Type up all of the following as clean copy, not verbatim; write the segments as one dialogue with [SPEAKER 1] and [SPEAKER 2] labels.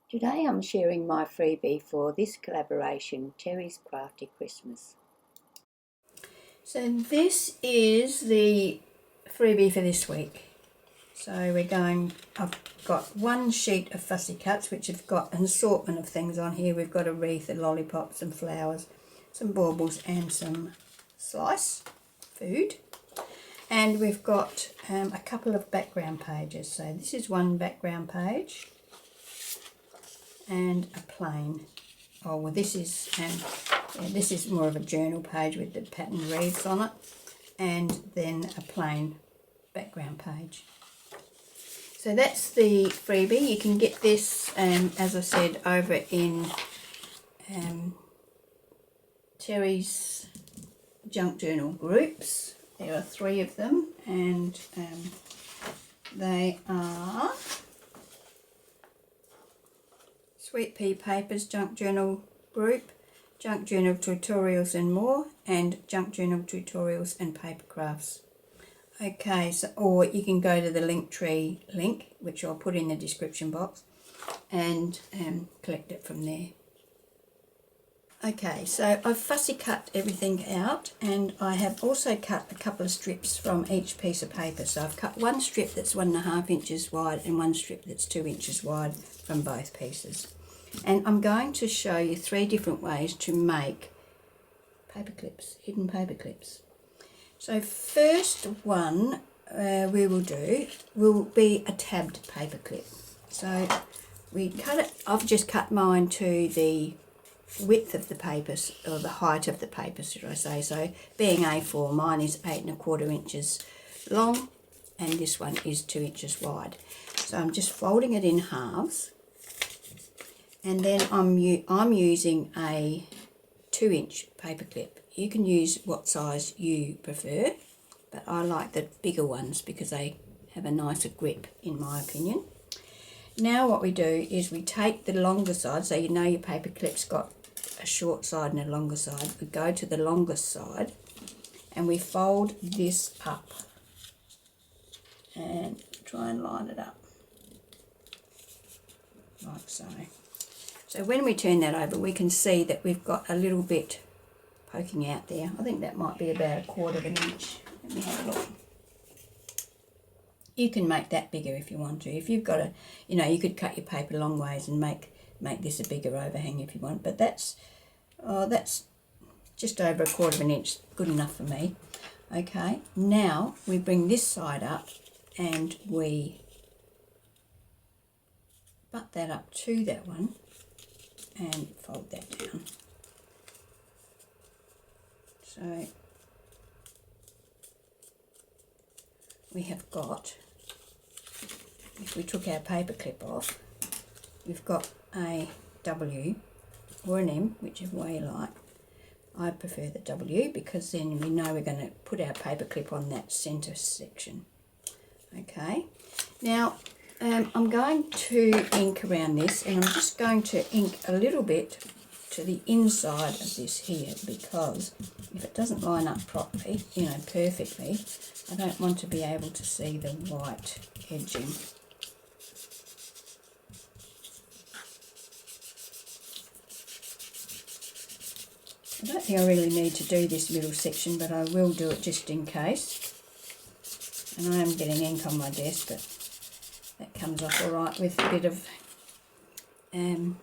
[SPEAKER 1] Today I'm sharing my freebie for this collaboration, Terry's Crafty Christmas.
[SPEAKER 2] So this is the freebie for this week. So I've got one sheet of fussy cuts which have got an assortment of things on here. We've got a wreath, a lollipop, some flowers, some baubles and some slice food. And we've got a couple of background pages. So this is one background page and a plain. Oh well, this is more of a journal page with the pattern wreaths on it, and then a plain background page. So that's the freebie. You can get this, as I said, over in Terry's junk journal groups. There are 3 of them, and they are Sweet Pea Papers Junk Journal Group, Junk Journal Tutorials and More, and Junk Journal Tutorials and Papercrafts. Okay, so or you can go to the Linktree link, which I'll put in the description box, and collect it from there. Okay, so I've fussy cut everything out, and I have also cut a couple of strips from each piece of paper. So I've cut one strip that's 1.5 inches wide and one strip that's 2 inches wide from both pieces. And I'm going to show you 3 different ways to make paper clips, hidden paper clips. So first one we will do will be a tabbed paper clip. So we cut it, I've just cut mine to the width of the papers, or the height of the paper should I say. So being A4, mine is 8.25 inches long and this one is 2 inches wide. So I'm just folding it in halves, and then I'm using a 2-inch paper clip. You can use what size you prefer, but I like the bigger ones because they have a nicer grip in my opinion. Now what we do is we take the longer side, so you know your paper clip's got a short side and a longer side. We go to the longest side and we fold this up and try and line it up like so. So when we turn that over, we can see that we've got a little bit poking out there. I think that might be about 1/4 inch. Let me have a look. You can make that bigger if you want to. If you've got a, you could cut your paper long ways and make this a bigger overhang if you want. But that's just over 1/4 inch, good enough for me. Okay, now we bring this side up and we butt that up to that one and fold that down. So we have got, if we took our paper clip off, we've got a W or an M, whichever way you like. I prefer the W because then we know we're going to put our paper clip on that centre section. Okay, now I'm going to ink around this, and I'm just going to ink a little bit to the inside of this here, because if it doesn't line up properly, perfectly, I don't want to be able to see the white edging. I don't think I really need to do this middle section, but I will do it just in case. And I am getting ink on my desk, but that comes off all right with a bit of, a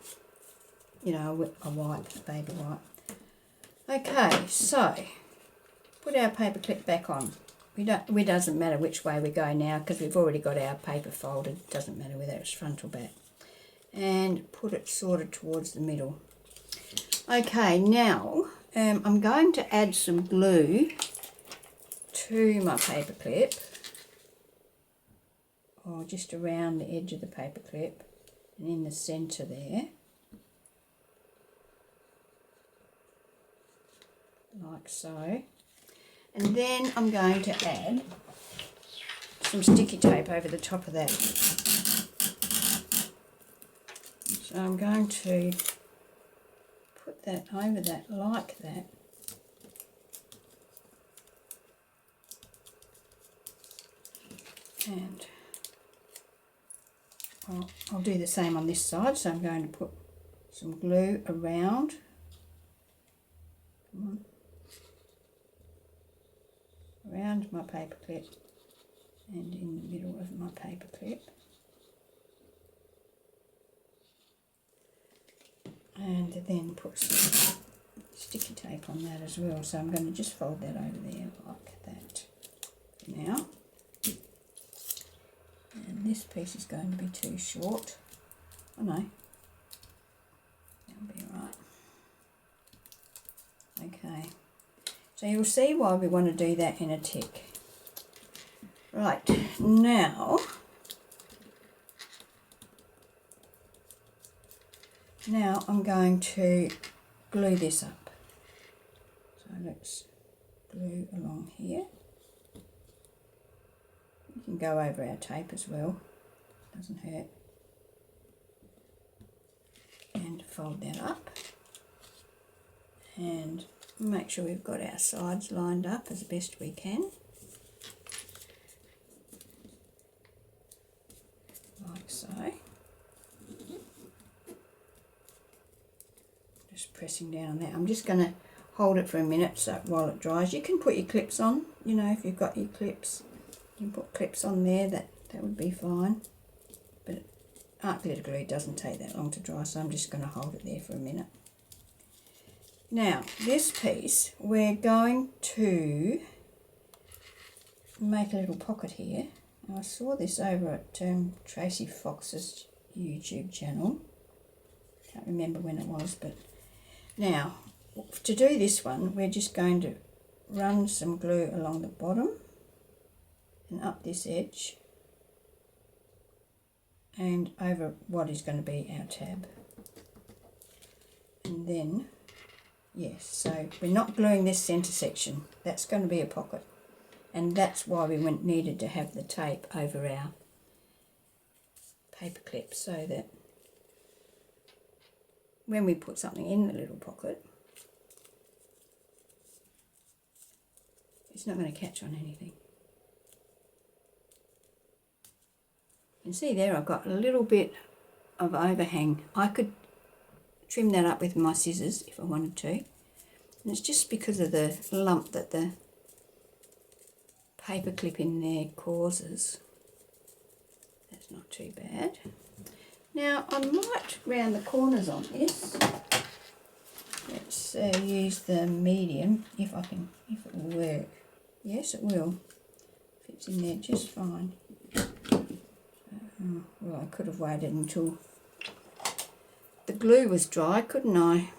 [SPEAKER 2] white, a baby white. Okay, so put our paper clip back on. It doesn't matter which way we go now because we've already got our paper folded. It doesn't matter whether it's front or back. And put it sort of towards the middle. Okay, now I'm going to add some glue to my paper clip, or just around the edge of the paper clip and in the centre there, like so. And then I'm going to add some sticky tape over the top of that. So I'm going to put that over that like that. And I'll do the same on this side, so I'm going to put some glue around. Around my paper clip and in the middle of my paper clip. And then put some sticky tape on that as well. So I'm going to just fold that over there like that for now. And this piece is going to be too short. Oh no, that'll be right. Okay, so you'll see why we want to do that in a tick. Right, now I'm going to glue this up. So let's glue along here. You can go over our tape as well, doesn't hurt. And fold that up. And make sure we've got our sides lined up as best we can. Like so. Just pressing down on that. I'm just going to hold it for a minute so while it dries. You can put your clips on, you know, if you've got your clips. You can put clips on there, that would be fine. But art glitter glue doesn't take that long to dry, so I'm just going to hold it there for a minute. Now, this piece, we're going to make a little pocket here. I saw this over at Tracy Fox's YouTube channel. Can't remember when it was, but now, to do this one, we're just going to run some glue along the bottom and up this edge and over what is going to be our tab. And then, yes, so we're not gluing this centre section. That's going to be a pocket. And that's why we needed to have the tape over our paper clip, so that when we put something in the little pocket, it's not going to catch on anything. You can see there I've got a little bit of overhang. I could trim that up with my scissors if I wanted to. And it's just because of the lump that the paper clip in there causes. That's not too bad. Now I might round the corners on this. Let's use the medium if it will work. Yes, it will. Fits in there just fine. Well, I could have waited until the glue was dry, couldn't I?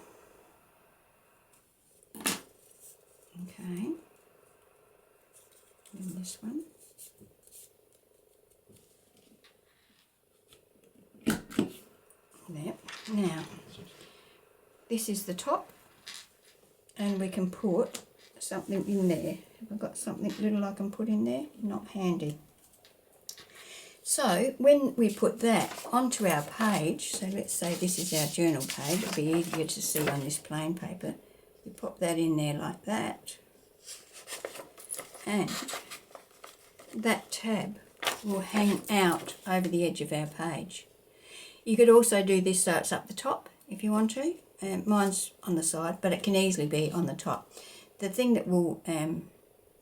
[SPEAKER 2] Okay. And this one. There. Now, this is the top, and we can put something in there. Have I got something little I can put in there? Not handy. So when we put that onto our page, so let's say this is our journal page, it'll be easier to see on this plain paper. We pop that in there like that, and that tab will hang out over the edge of our page. You could also do this so it's up the top if you want to. Mine's on the side, but it can easily be on the top. The thing that will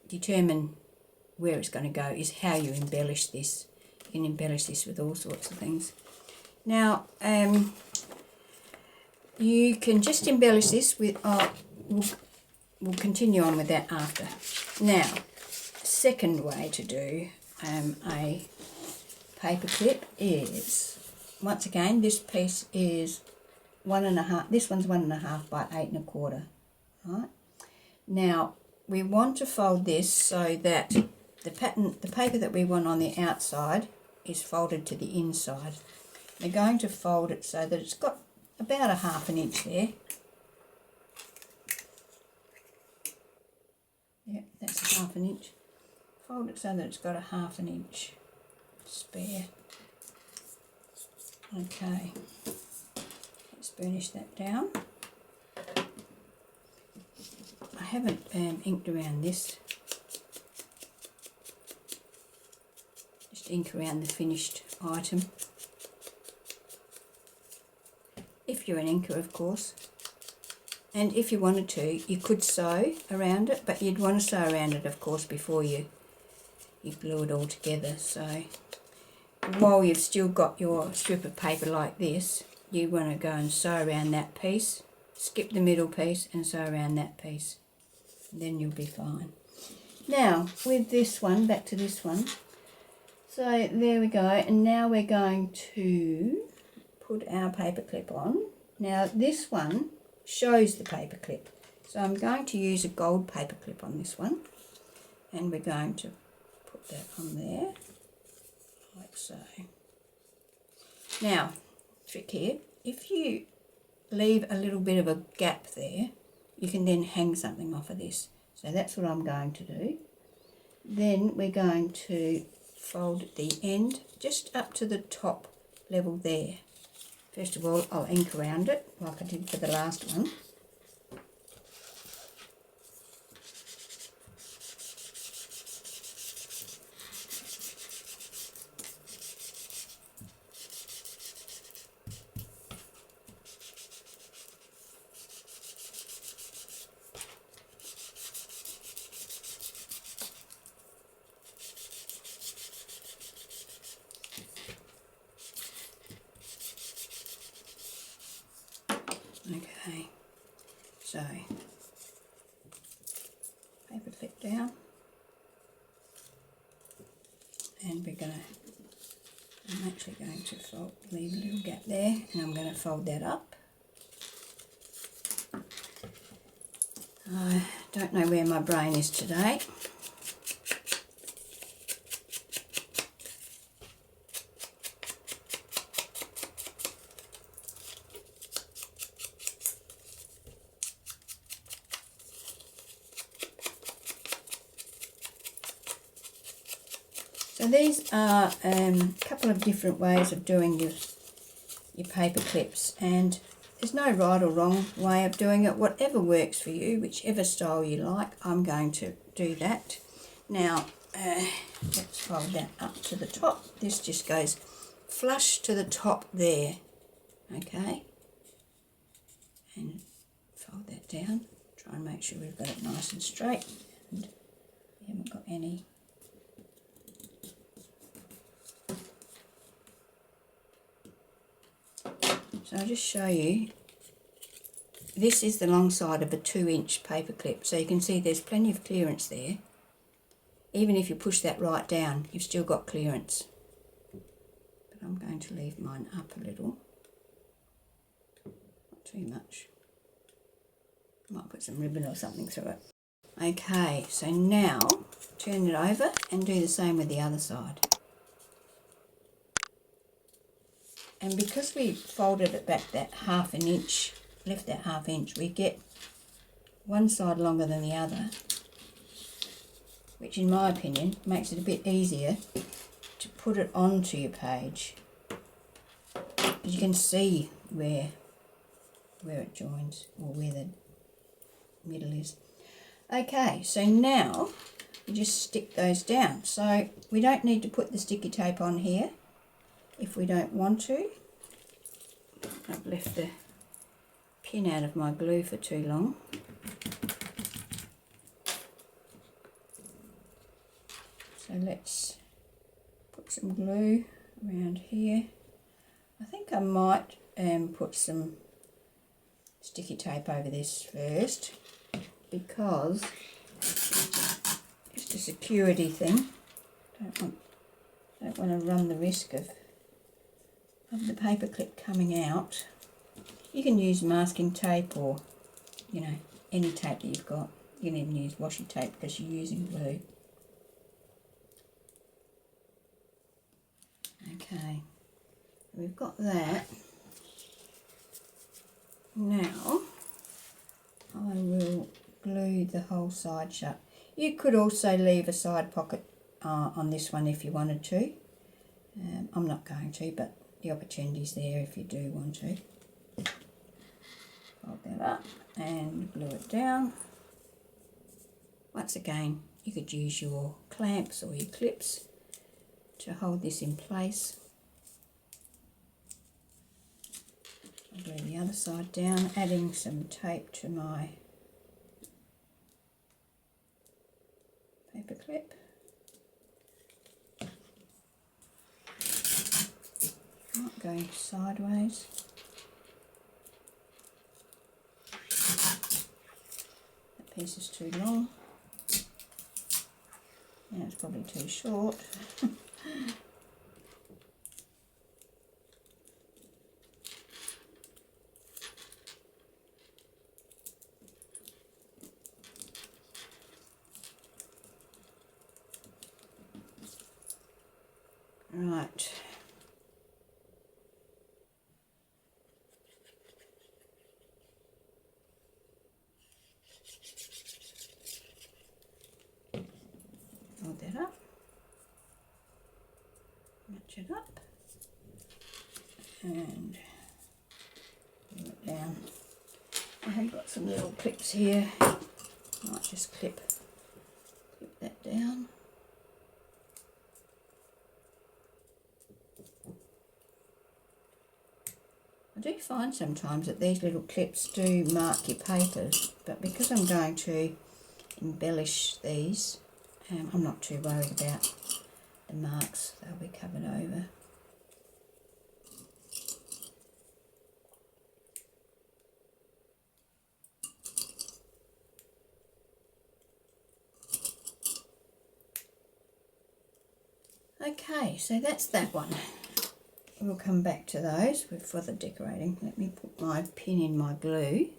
[SPEAKER 2] determine where it's going to go is how you embellish this. You can embellish this with all sorts of things. Now, you can just embellish this with, we'll continue on with that after. Now, second way to do a paper clip is, once again, this piece is 1.5, this one's 1.5 by 8 1/4, right? Now, we want to fold this so that the paper that we want on the outside is folded to the inside. We're going to fold it so that it's got about 1/2 inch there. Yep, that's 1/2 inch. Fold it so that it's got 1/2 inch spare. Okay, let's burnish that down. I haven't inked around this. Just ink around the finished item. if you're an inker, of course. And if you wanted to, you could sew around it, but you'd want to sew around it, of course, before you glue it all together. So while you've still got your strip of paper like this, you want to go and sew around that piece, skip the middle piece and sew around that piece. And then you'll be fine. Now, with this one, back to this one. So there we go, and now we're going to put our paper clip on. Now this one shows the paper clip. So I'm going to use a gold paper clip on this one. And we're going to put that on there, like so. Now, trick here, if you leave a little bit of a gap there, you can then hang something off of this. So that's what I'm going to do. Then we're going to fold the end just up to the top level there. First of all, I'll ink around it like I did for the last one. Okay, so paper clip down, and I'm actually going to leave a little gap there, and I'm going to fold that up. I don't know where my brain is today. So these are a couple of different ways of doing your paper clips, and there's no right or wrong way of doing it. Whatever works for you, whichever style you like, I'm going to do that. Now, let's fold that up to the top. This just goes flush to the top there, okay? And fold that down. Try and make sure we've got it nice and straight, and we haven't got any. So I'll just show you, this is the long side of a 2-inch paper clip, so you can see there's plenty of clearance there. Even if you push that right down, you've still got clearance. But I'm going to leave mine up a little, not too much. Might put some ribbon or something through it. Okay, so now turn it over and do the same with the other side. And because we folded it back that half an inch, left that half inch, we get one side longer than the other, which in my opinion makes it a bit easier to put it onto your page. Because you can see where it joins, or where the middle is. Okay, so now we just stick those down. So we don't need to put the sticky tape on here if we don't want to. I've left the pin out of my glue for too long. So let's put some glue around here. I think I might put some sticky tape over this first, because just a security thing. Don't want to run the risk of the paper clip coming out. You can use masking tape, or any tape that you've got. You can even use washi tape because you're using glue. Okay, we've got that. Now I will glue the whole side shut. You could also leave a side pocket on this one if you wanted to. I'm not going to, but the opportunity's there if you do want to. Fold that up and glue it down. Once again, you could use your clamps or your clips to hold this in place. I'll glue glue the other side down, adding some tape to my paper clip. Not going sideways. That piece is too long. Now it's probably too short. Right. Fold that up. Match it up. And bring it down. I have got some little clips here. Might just clip that down. I do find sometimes that these little clips do mark your papers, but because I'm going to embellish these, I'm not too worried about the marks. They'll be covered over. Okay, so that's that one. We'll come back to those for the decorating. Let me put my pin in my glue.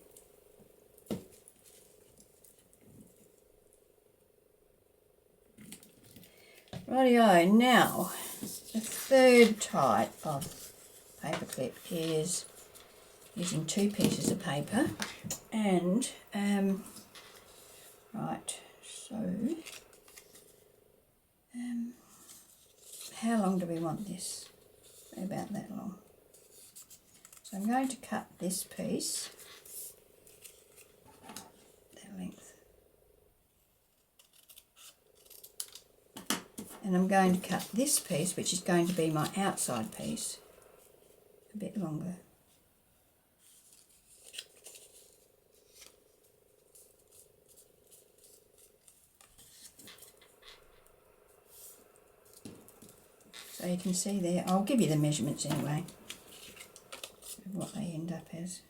[SPEAKER 2] Rightio, now the third type of paper clip is using two pieces of paper and right, so how long do we want this? About that long. So I'm going to cut this piece that length, and I'm going to cut this piece, which is going to be my outside piece, a bit longer. So you can see there, I'll give you the measurements anyway of what they end up as.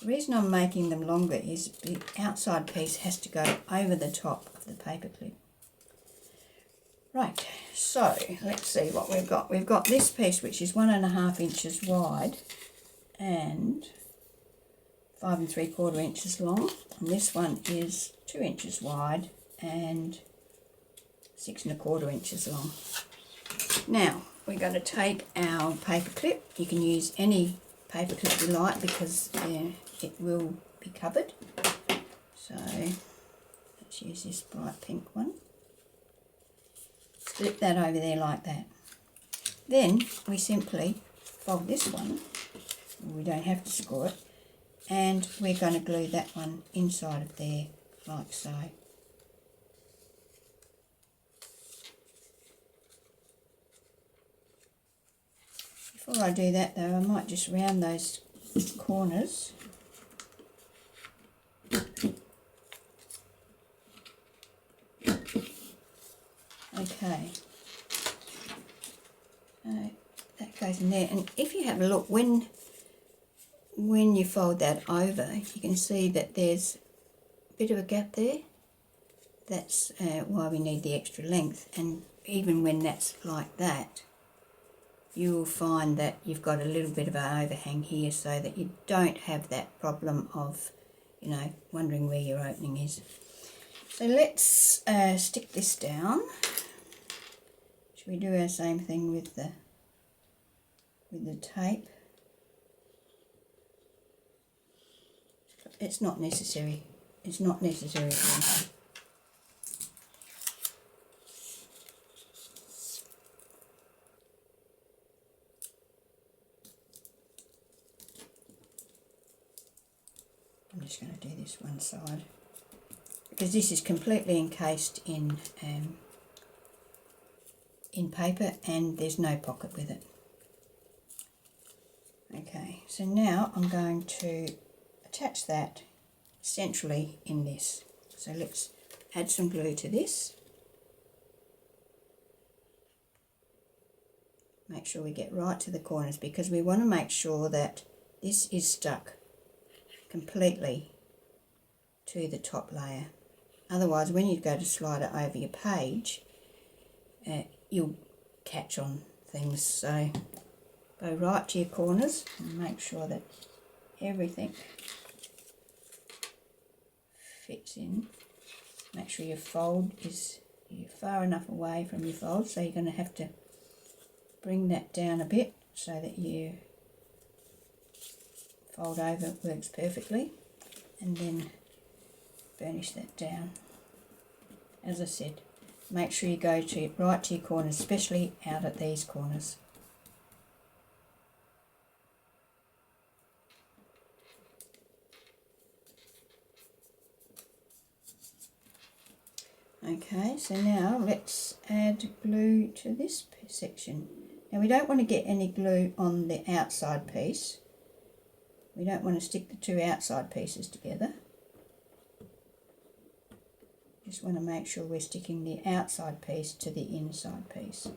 [SPEAKER 2] The reason I'm making them longer is the outside piece has to go over the top of the paper clip. Right, so let's see what we've got. We've got this piece which is 1.5 inches wide and 5 3/4 inches long, and this one is 2 inches wide and 6 1/4 inches long. Now we're going to take our paper clip. You can use any paper clip you like because it will be covered. So let's use this bright pink one. Slip that over there like that. Then we simply fold this one. We don't have to score it, and we're going to glue that one inside of there like so. Before I do that though, I might just round those corners. Okay, that goes in there, and if you have a look, when you fold that over, you can see that there's a bit of a gap there. That's why we need the extra length, and even when that's like that, you'll find that you've got a little bit of an overhang here so that you don't have that problem of, you know, wondering where your opening is. So let's stick this down. Should we do our same thing with the tape? It's not necessary. It's not necessary. I'm just going to do this one side because this is completely encased in paper and there's no pocket with it. so now I'm going to attach that centrally in this. So let's add some glue to this. Make sure we get right to the corners, because we want to make sure that this is stuck completely to the top layer. Otherwise, when you go to slide it over your page, you'll catch on things. So go right to your corners and make sure that everything fits in. Make sure your fold is far enough away from your fold, so you're going to have to bring that down a bit so that you fold over works perfectly, and then burnish that down. As I said, make sure you go right to your corners, especially out at these corners. Okay, so now let's add glue to this section. Now we don't want to get any glue on the outside piece. We don't want to stick the two outside pieces together. Just want to make sure we're sticking the outside piece to the inside piece.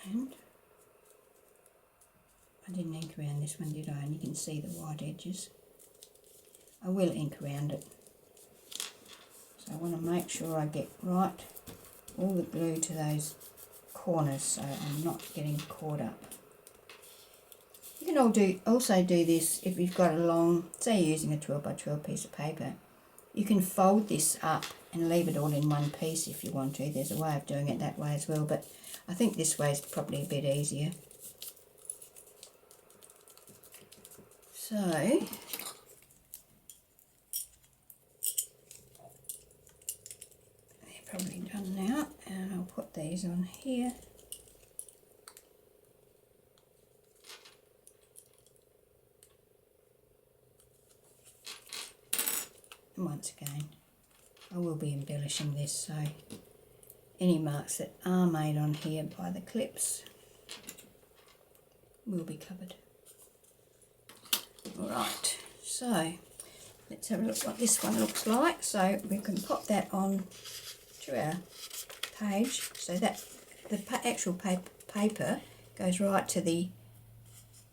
[SPEAKER 2] And I didn't ink around this one, did I? And you can see the white edges. I will ink around it. So I want to make sure I get right all the glue to those corners so I'm not getting caught up. You can also do this if you've got a long, say you're using a 12 by 12 piece of paper. You can fold this up and leave it all in one piece if you want to. There's a way of doing it that way as well, but I think this way is probably a bit easier. So they're probably done now, and I'll put these on here. And once again, I will be embellishing this, so any marks that are made on here by the clips will be covered. Alright, so let's have a look what this one looks like. So we can pop that on to our page so that the actual paper goes right to the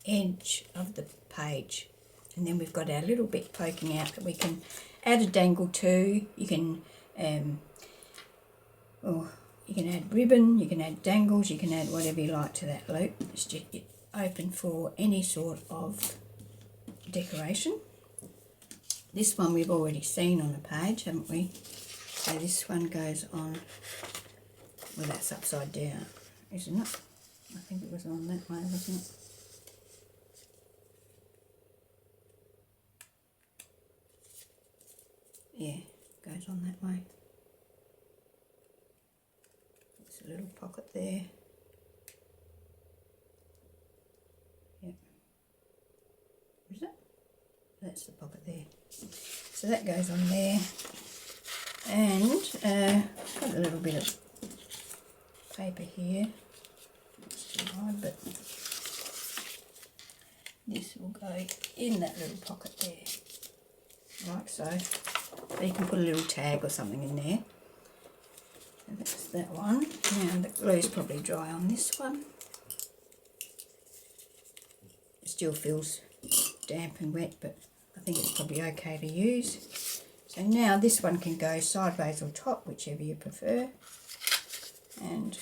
[SPEAKER 2] edge of the page, and then we've got our little bit poking out that we can add a dangle to. You can you can add ribbon, you can add dangles, you can add whatever you like to that loop. It's just open for any sort of decoration. This one we've already seen on the page, haven't we? So this one goes on, well, that's upside down, isn't it? I think it was on that way, wasn't it? Yeah, goes on that way. There's a little pocket there. Yep. Is it? That's the pocket there. So that goes on there. And got a little bit of paper here. It's too wide, but this will go in that little pocket there, like so. So you can put a little tag or something in there. And that's that one. Now the glue's probably dry on this one. It still feels damp and wet, but I think it's probably okay to use. So now this one can go sideways or top, whichever you prefer. And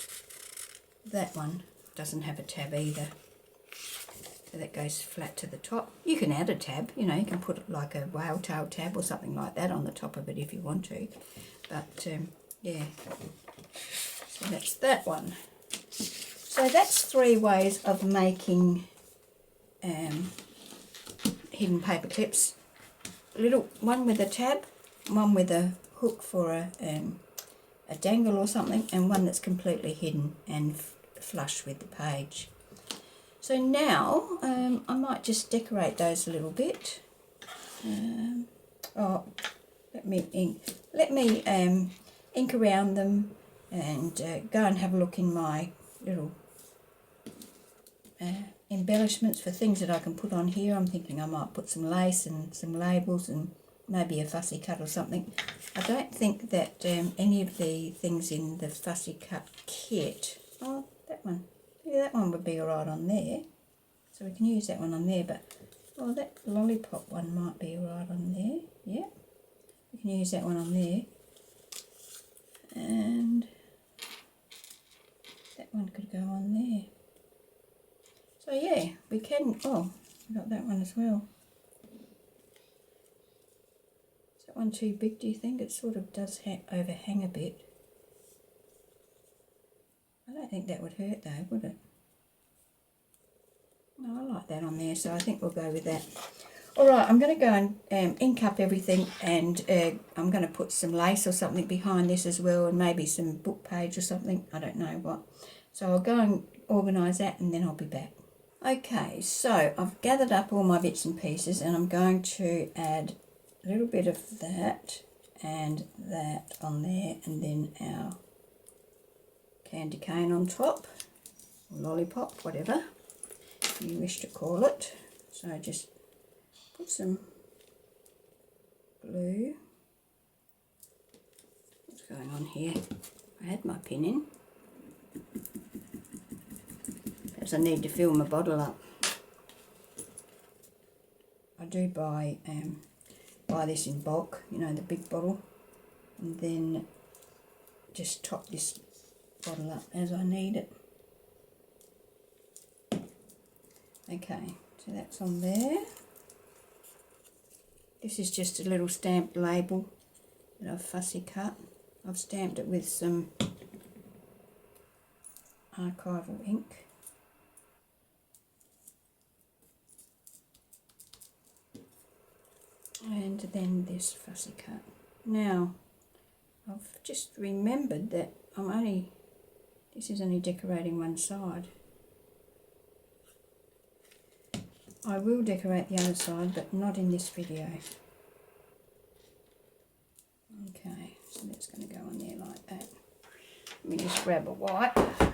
[SPEAKER 2] that one doesn't have a tab either. So that goes flat to the top. You can add a tab, you know, you can put like a whale tail tab or something like that on the top of it if you want to. But yeah, so that's that one. So that's 3 ways of making hidden paper clips. One with a tab, one with a hook for a dangle or something, and one that's completely hidden and flush with the page. So now I might just decorate those a little bit. Let me ink around them and go and have a look in my little embellishments for things that I can put on here. I'm thinking I might put some lace and some labels and maybe a fussy cut or something. I don't think that any of the things in the fussy cut kit, oh, that one, yeah, that one would be alright on there, so we can use that one on there, but oh, that lollipop one might be alright on there, yeah, we can use that one on there, and that one could go on there. So yeah, we can, oh, we got that one as well. Is that one too big, do you think? It sort of does overhang a bit. I don't think that would hurt though, would it? No, I like that on there, so I think we'll go with that. Alright, I'm going to go and ink up everything, and I'm going to put some lace or something behind this as well, and maybe some book page or something, I don't know what. So I'll go and organise that and then I'll be back. Okay, so I've gathered up all my bits and pieces, and I'm going to add a little bit of that and that on there, and then our candy cane on top, or lollipop, whatever you wish to call it. So just put some glue. What's going on here? I had my pin in. Perhaps I need to fill my bottle up. I do buy this in bulk, you know, the big bottle, and then just top this bottle up as I need it. Okay, so that's on there. This is just a little stamped label that I've fussy cut. I've stamped it with some archival ink. And then this fussy cut. Now, I've just remembered that this is only decorating one side. I will decorate the other side, but not in this video. Okay, so that's going to go on there like that. Let me just grab a wipe. Get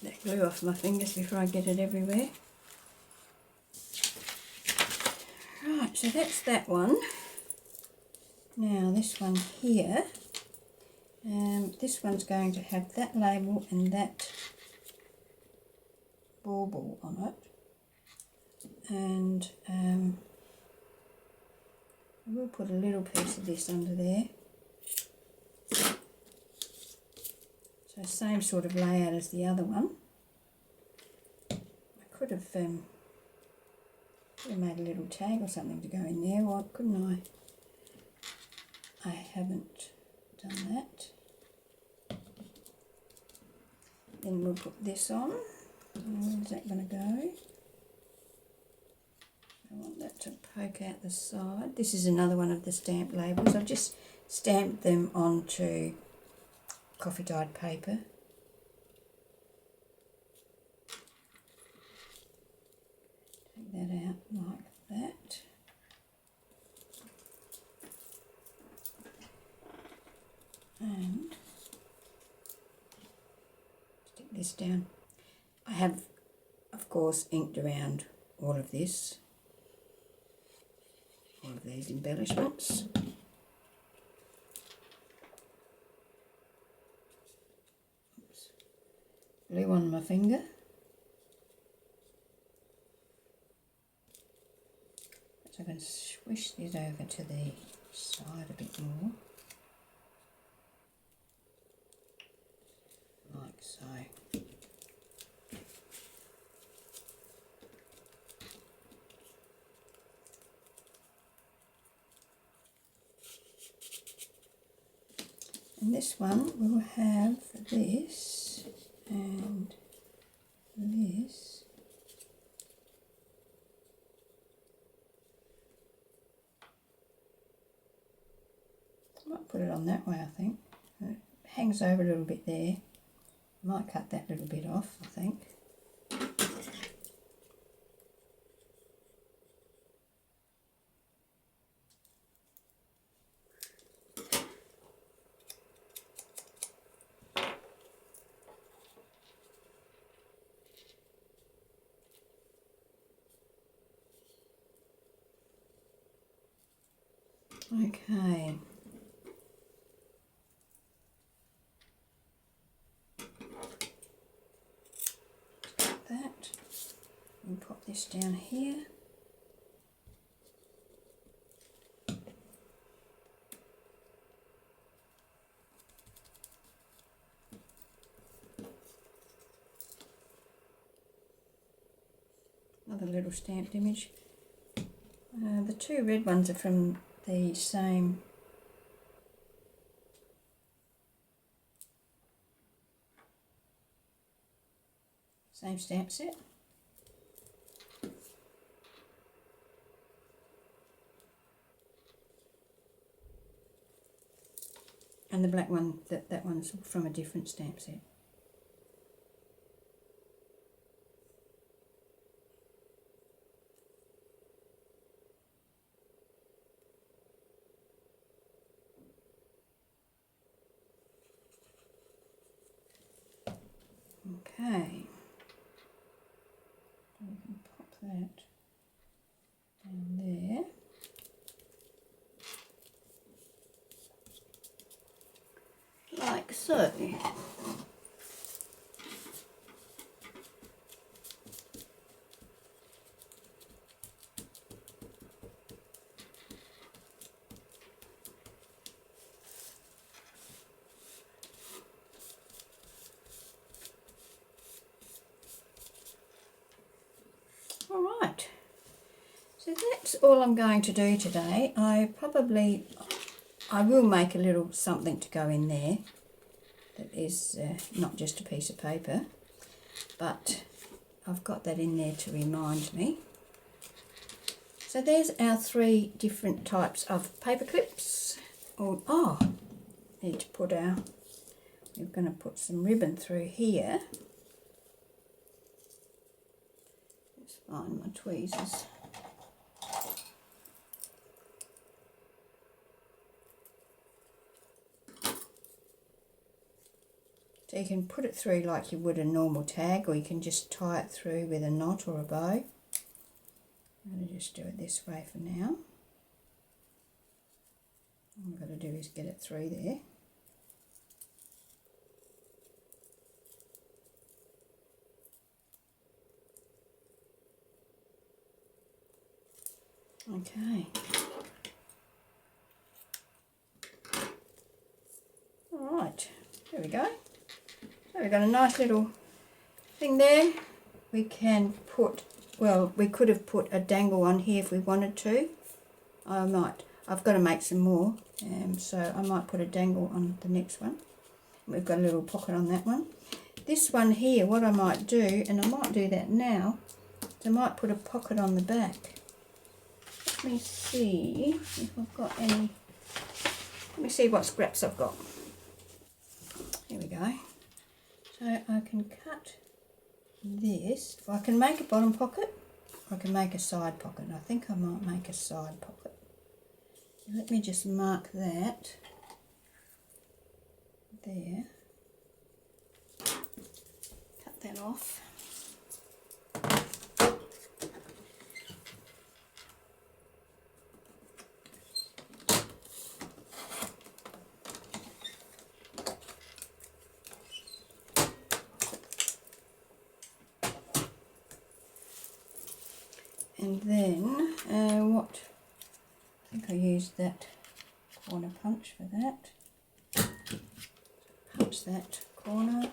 [SPEAKER 2] that glue off my fingers before I get it everywhere. Right, so that's that one. Now this one here, this one's going to have that label and that bauble on it, and I will put a little piece of this under there. So same sort of layout as the other one. I could have made a little tag or something to go in there, why couldn't I? I haven't done that. Then we'll put this on. Where's that going to go? I want that to poke out the side. This is another one of the stamp labels. I've just stamped them onto coffee dyed paper. Take that out like that. And stick this down. I have, of course, inked around all of this, all of these embellishments. Oops. Glue on my finger. So I can swish this over to the side a bit more. Like so. And this one will have this and this. I might put it on that way, I think. It hangs over a little bit there. Might cut that little bit off, I think. Okay. That. And pop this down here. Another little stamped image. The two red ones are from the same stamp set. And the black one, that one's from a different stamp set. Okay, so we can pop that down there. Like so. Alright, so that's all I'm going to do today. I will make a little something to go in there that is not just a piece of paper, but I've got that in there to remind me. So there's our 3 different types of paper clips. Oh, need to put we're going to put some ribbon through here. Let's find my tweezers. So you can put it through like you would a normal tag, or you can just tie it through with a knot or a bow. I'm going to just do it this way for now. All I've got to do is get it through there. Okay. Alright, there we go. So we've got a nice little thing there. We can put, well, we could have put a dangle on here if we wanted to. I've got to make some more, so I might put a dangle on the next one. We've got a little pocket on that one. This one here, what I might do, and I might do that now, is I might put a pocket on the back. Let me see if I've got any. Let me see what scraps I've got. Here we go. So I can cut this. If I can make a bottom pocket, I can make a side pocket. I think I might make a side pocket. Let me just mark that there. Cut that off. And then, I think I used that corner punch for that. Punch that corner.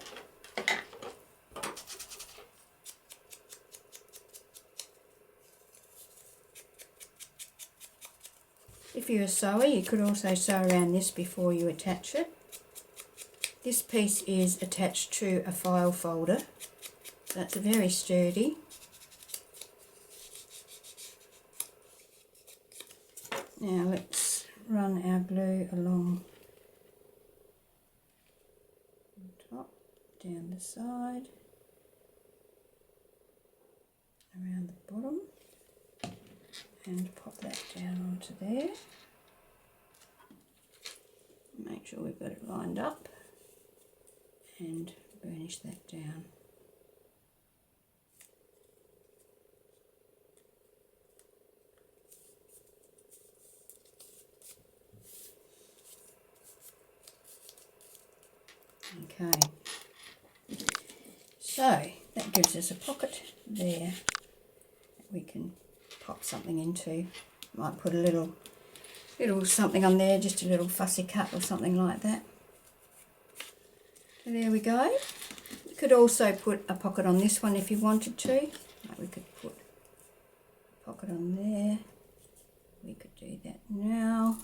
[SPEAKER 2] If you're a sewer, you could also sew around this before you attach it. This piece is attached to a file folder. That's very sturdy. Now let's run our glue along down the side, around the bottom, and pop that down onto there. Make sure we've got it lined up and burnish that down. Okay, so that gives us a pocket there that we can pop something into. Might put a little something on there, just a little fussy cut or something like that. So there we go. You could also put a pocket on this one if you wanted to. Like we could put a pocket on there. We could do that now.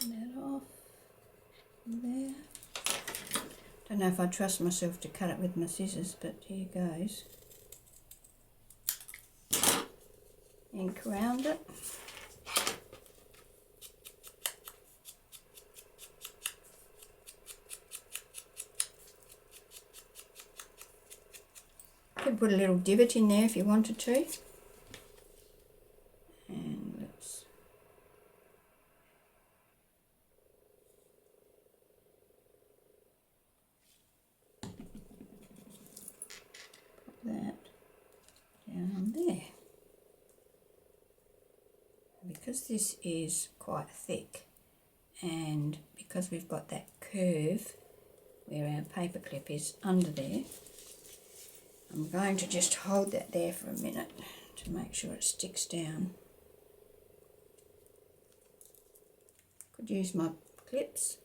[SPEAKER 2] That off there. Don't know if I trust myself to cut it with my scissors, but here goes. Ink around it. Could put a little divot in there if you wanted to. And let's pop that down there. Because this is quite thick and because we've got that curve where our paper clip is under there, I'm going to just hold that there for a minute to make sure it sticks down. Could use my clips.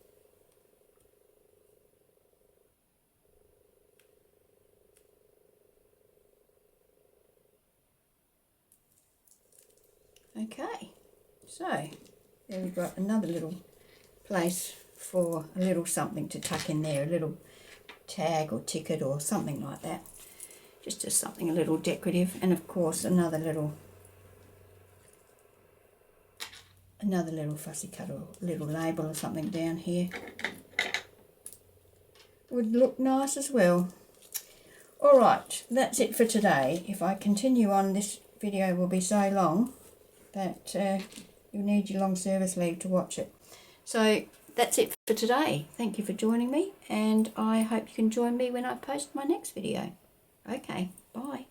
[SPEAKER 2] Okay, so there we've got another little place for a little something to tuck in there, a little tag or ticket or something like that. Just as something a little decorative, and of course another little fussy cut or little label or something down here would look nice as well. Alright, that's it for today. If I continue on, this video will be so long that you'll need your long service leave to watch it. So that's it for today. Thank you for joining me, and I hope you can join me when I post my next video. Okay, bye.